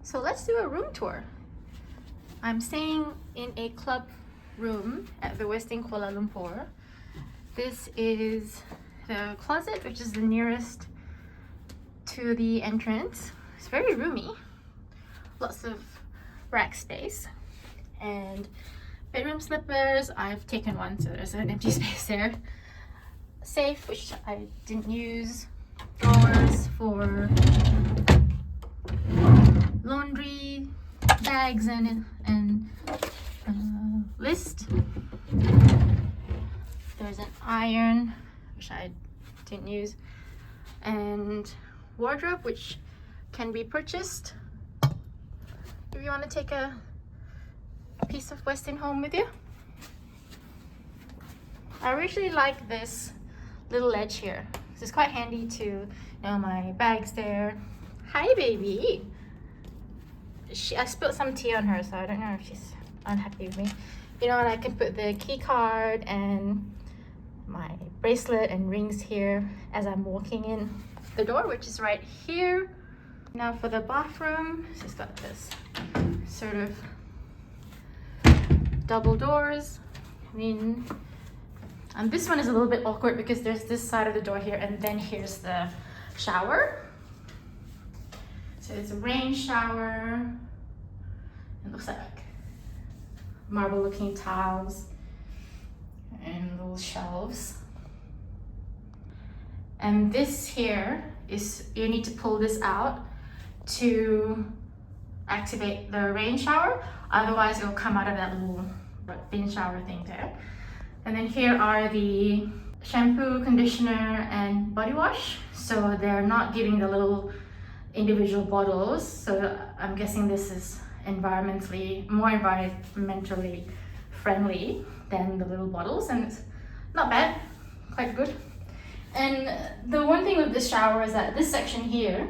So let's do a room tour. I'm staying in a club room at the Westin Kuala Lumpur. This is the closet, which is the nearest to the entrance. It's very roomy, lots of rack space, and bedroom slippers. I've taken one, so there's an empty space there. Safe, which I didn't use. Drawers for laundry, bags, and list. There's an iron, which I didn't use, and wardrobe, which can be purchased if you want to take a piece of Westin home with you. I really like this little ledge here. It's quite handy to my bags there. Hi, baby. I spilled some tea on her, so I don't know if she's unhappy with me. And I can put the key card and my bracelet and rings here as I'm walking in the door, which is right here. Now for the bathroom, it's got this sort of double doors. And this one is a little bit awkward because there's this side of the door here, and then here's the shower. So it's a rain shower. It looks like marble looking tiles and little shelves. And this here is, you need to pull this out to activate the rain shower, otherwise it'll come out of that little bin shower thing there. And then here are the shampoo, conditioner, and body wash. So they're not giving the little individual bottles, so I'm guessing this is more environmentally friendly than the little bottles, and it's not bad, quite good. And the one thing with this shower is that this section here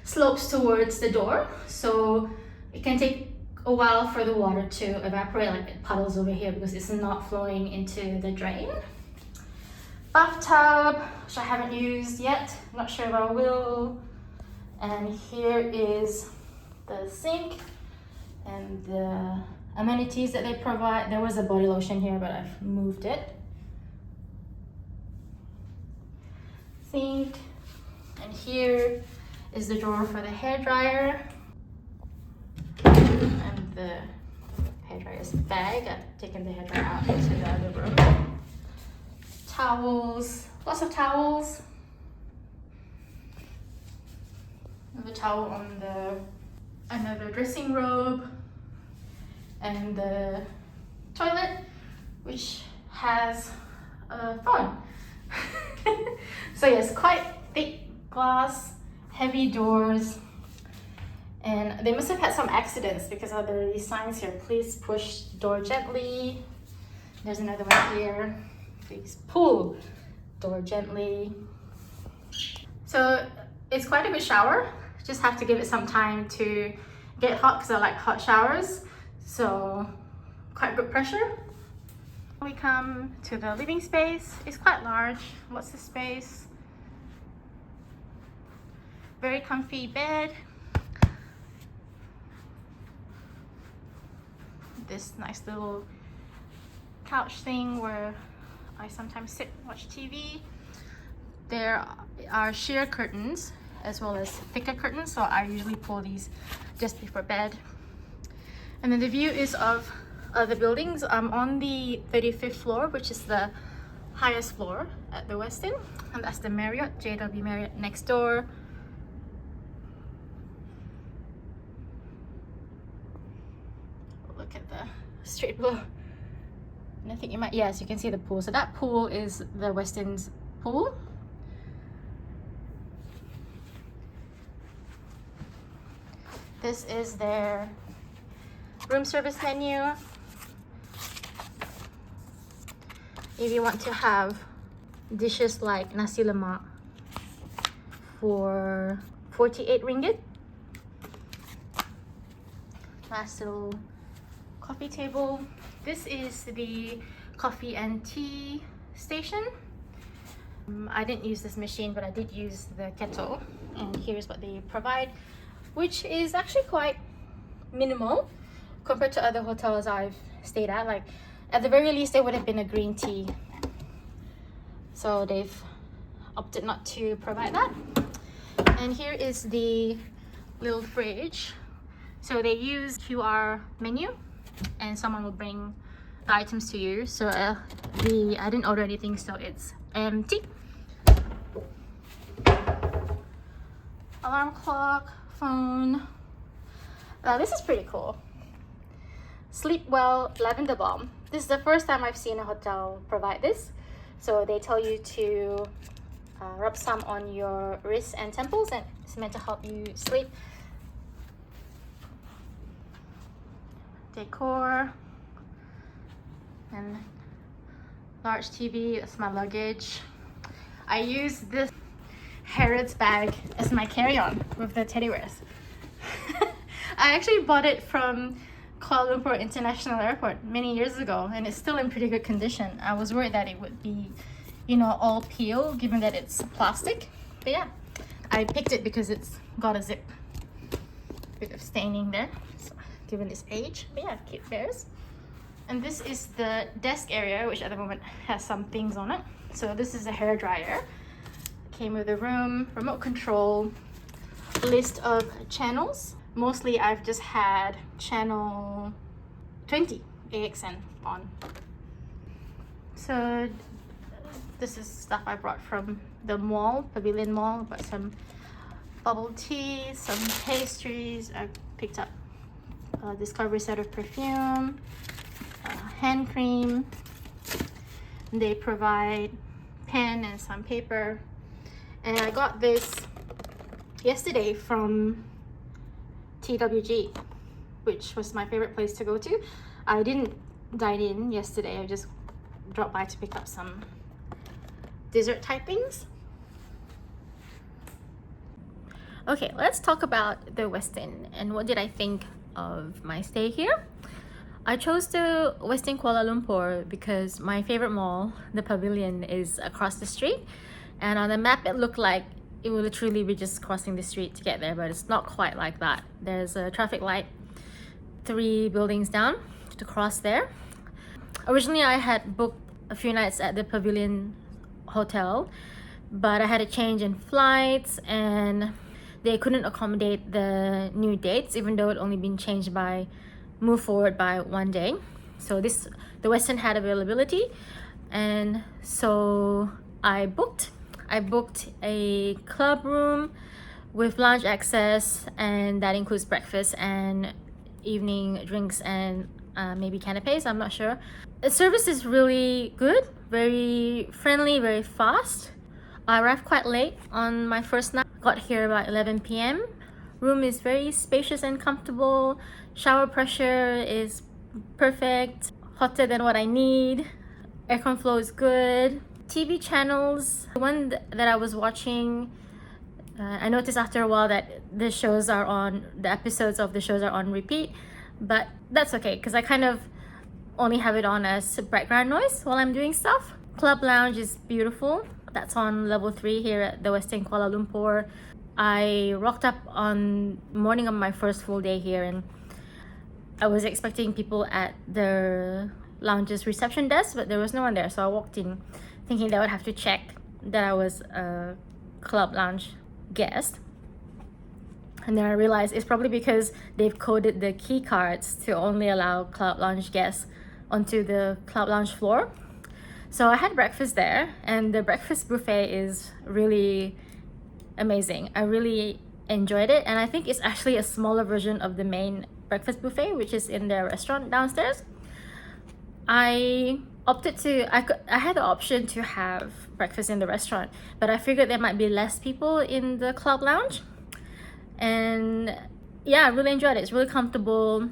slopes towards the door, so it can take a while for the water to evaporate, like it puddles over here because it's not flowing into the drain. Bathtub, which I haven't used yet, not sure if I will. And here is the sink and the amenities that they provide. There was a body lotion here, but I've moved it. Sink, and here is the drawer for the hair dryer and the hair dryer's bag. I've taken the hair dryer out into the other room. Towels, lots of towels. The towel on another dressing robe, and the toilet, which has a phone. So yes, quite thick glass, heavy doors, and they must have had some accidents because there are these signs here. Please push door gently. There's another one here. Please pull door gently. So it's quite a good shower. Just have to give it some time to get hot because I like hot showers. So quite good pressure. We come to the living space. It's quite large, lots of space. Very comfy bed. This nice little couch thing where I sometimes sit and watch TV. There are sheer curtains as well as thicker curtains, so I usually pull these just before bed. And then the view is of the buildings. I'm on the 35th floor, which is the highest floor at the Westin, and that's the Marriott, JW Marriott next door. Look at the street below. And I think you can see the pool. So that pool is the Westin's pool. This is their room service menu. If you want to have dishes like nasi lemak for 48 ringgit. Nice little coffee table. This is the coffee and tea station. I didn't use this machine, but I did use the kettle. And here's what they provide. which is actually quite minimal compared to other hotels I've stayed at. Like at the very least, there would have been a green tea. So they've opted not to provide that. And here is the little fridge. So they use QR menu and someone will bring the items to you. So I didn't order anything, so it's empty. Alarm clock, phone. This is pretty cool. Sleep Well Lavender Balm. This is the first time I've seen a hotel provide this. So they tell you to rub some on your wrists and temples, and it's meant to help you sleep. Decor and large TV. That's my luggage. I use this Harrods bag as my carry-on with the teddy bears. I actually bought it from Kuala Lumpur International Airport many years ago, and it's still in pretty good condition. I was worried that it would be, you know, all peel given that it's plastic, but yeah, I picked it because it's got a zip. Bit of staining there, so, given its age, but yeah, cute bears. And this is the desk area, which at the moment has some things on it. So this is a hair dryer. Came with a room, remote control, list of channels. Mostly I've just had channel 20 AXN on. So this is stuff I brought from the mall, Pavilion Mall. Got some bubble tea, some pastries. I picked up a Discovery set of perfume, hand cream. They provide pen and some paper. And I got this yesterday from TWG, which was my favorite place to go to. I didn't dine in yesterday. I just dropped by to pick up some dessert type things. Okay, let's talk about the Westin and what did I think of my stay here. I chose the Westin Kuala Lumpur because my favorite mall, the Pavilion, is across the street, and on the map it looked like it will literally be just crossing the street to get there, but it's not quite like that. There's a traffic light 3 buildings down to cross there. Originally I had booked a few nights at the Pavilion Hotel, but I had a change in flights and they couldn't accommodate the new dates, even though it only been changed by moved forward by 1 day. So the Westin had availability, and so I booked a club room with lounge access, and that includes breakfast and evening drinks and maybe canapes, I'm not sure. The service is really good, very friendly, very fast. I arrived quite late on my first night, got here about 11 p.m. Room is very spacious and comfortable. Shower pressure is perfect, hotter than what I need. Aircon flow is good. TV channels, the one that I was watching, I noticed after a while that the episodes of the shows are on repeat, but that's okay because I kind of only have it on as background noise while I'm doing stuff. Club lounge is beautiful. That's on level 3 here at the Westin Kuala Lumpur. I rocked up on the morning of my first full day here, and I was expecting people at the lounge's reception desk, but there was no one there. So I walked in thinking they would have to check that I was a club lounge guest. And then I realized it's probably because they've coded the key cards to only allow club lounge guests onto the club lounge floor. So I had breakfast there, and the breakfast buffet is really amazing. I really enjoyed it, and I think it's actually a smaller version of the main breakfast buffet, which is in their restaurant downstairs. I had the option to have breakfast in the restaurant, but I figured there might be less people in the club lounge. And yeah, I really enjoyed it. It's really comfortable.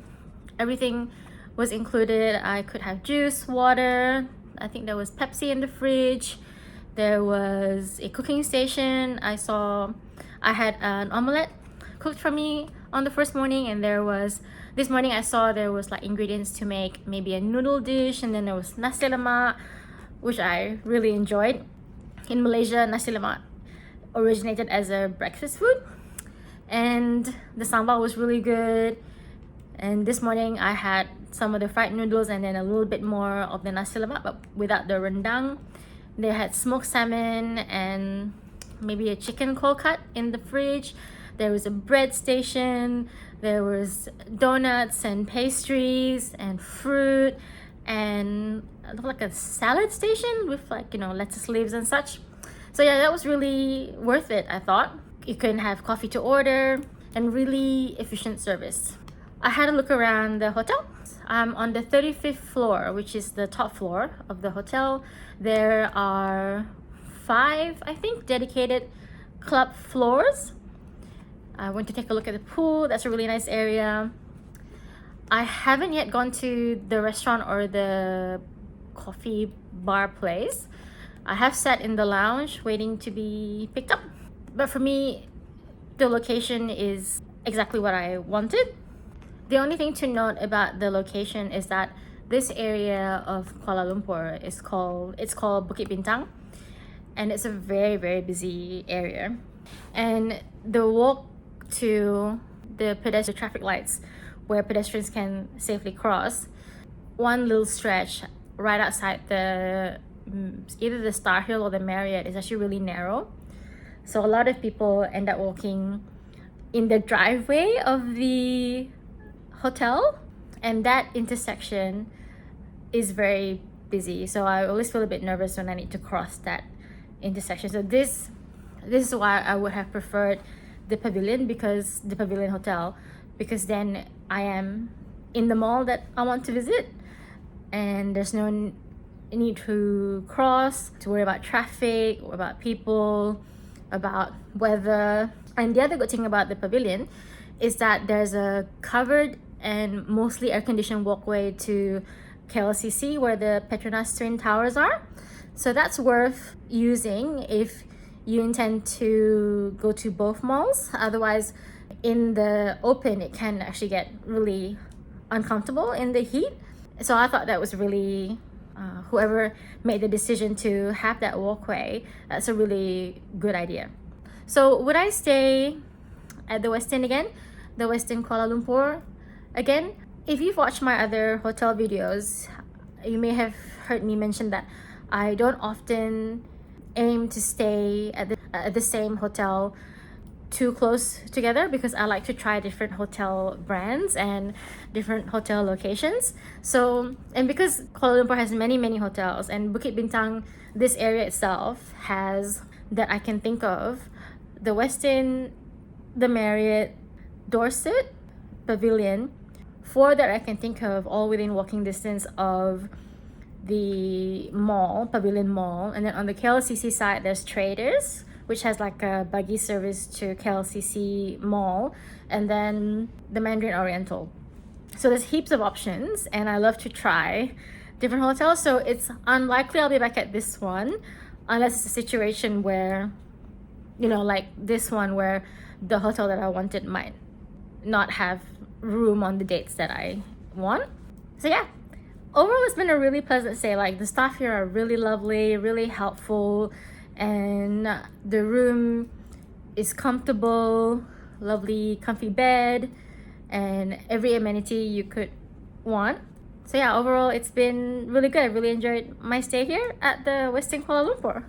Everything was included. I could have juice, water. I think there was Pepsi in the fridge. There was a cooking station. I had an omelette cooked for me on the first morning, and this morning I saw there was like ingredients to make maybe a noodle dish, and then there was nasi lemak, which I really enjoyed. In Malaysia, nasi lemak originated as a breakfast food. and the sambal was really good. And this morning I had some of the fried noodles and then a little bit more of the nasi lemak, but without the rendang. They had smoked salmon and maybe a chicken cold cut in the fridge. There was a bread station, there was donuts and pastries and fruit, and like a salad station with, like, you know, lettuce leaves and such. So yeah, that was really worth it, I thought. You can have coffee to order and really efficient service. I had a look around the hotel. I'm on the 35th floor, which is the top floor of the hotel. There are 5, I think, dedicated club floors. I went to take a look at the pool. That's a really nice area. I haven't yet gone to the restaurant or the coffee bar place. I have sat in the lounge waiting to be picked up. But for me, the location is exactly what I wanted. The only thing to note about the location is that this area of Kuala Lumpur is called Bukit Bintang, and it's a very, very busy area. And the walk to the pedestrian traffic lights where pedestrians can safely cross, one little stretch right outside the either the Star Hill or the Marriott is actually really narrow. So a lot of people end up walking in the driveway of the hotel, and that intersection is very busy. So I always feel a bit nervous when I need to cross that intersection. So this is why I would have preferred the Pavilion Hotel, because then I am in the mall that I want to visit, and there's no need to cross, to worry about traffic, or about people, about weather. And the other good thing about the Pavilion is that there's a covered and mostly air-conditioned walkway to KLCC where the Petronas Twin Towers are. So that's worth using if you intend to go to both malls. Otherwise, in the open, it can actually get really uncomfortable in the heat. So I thought that was really, whoever made the decision to have that walkway, that's a really good idea. So would I stay at the Westin again? The Westin Kuala Lumpur again? If you've watched my other hotel videos, you may have heard me mention that I don't often aim to stay at the same hotel too close together, because I like to try different hotel brands and different hotel locations. So, and because Kuala Lumpur has many hotels, and Bukit Bintang, this area itself, has, that I can think of, the Westin, the Marriott, Dorset, Pavilion, 4 that I can think of, all within walking distance of the mall, Pavilion Mall. And then on the KLCC side, there's Traders, which has like a buggy service to KLCC Mall, and then the Mandarin Oriental. So there's heaps of options, and I love to try different hotels. So it's unlikely I'll be back at this one, unless it's a situation where, you know, like this one, where the hotel that I wanted might not have room on the dates that I want. So yeah, overall it's been a really pleasant stay. Like, the staff here are really lovely, really helpful, and the room is comfortable, lovely comfy bed, and every amenity you could want. So yeah, overall it's been really good. I really enjoyed my stay here at the Westin Kuala Lumpur.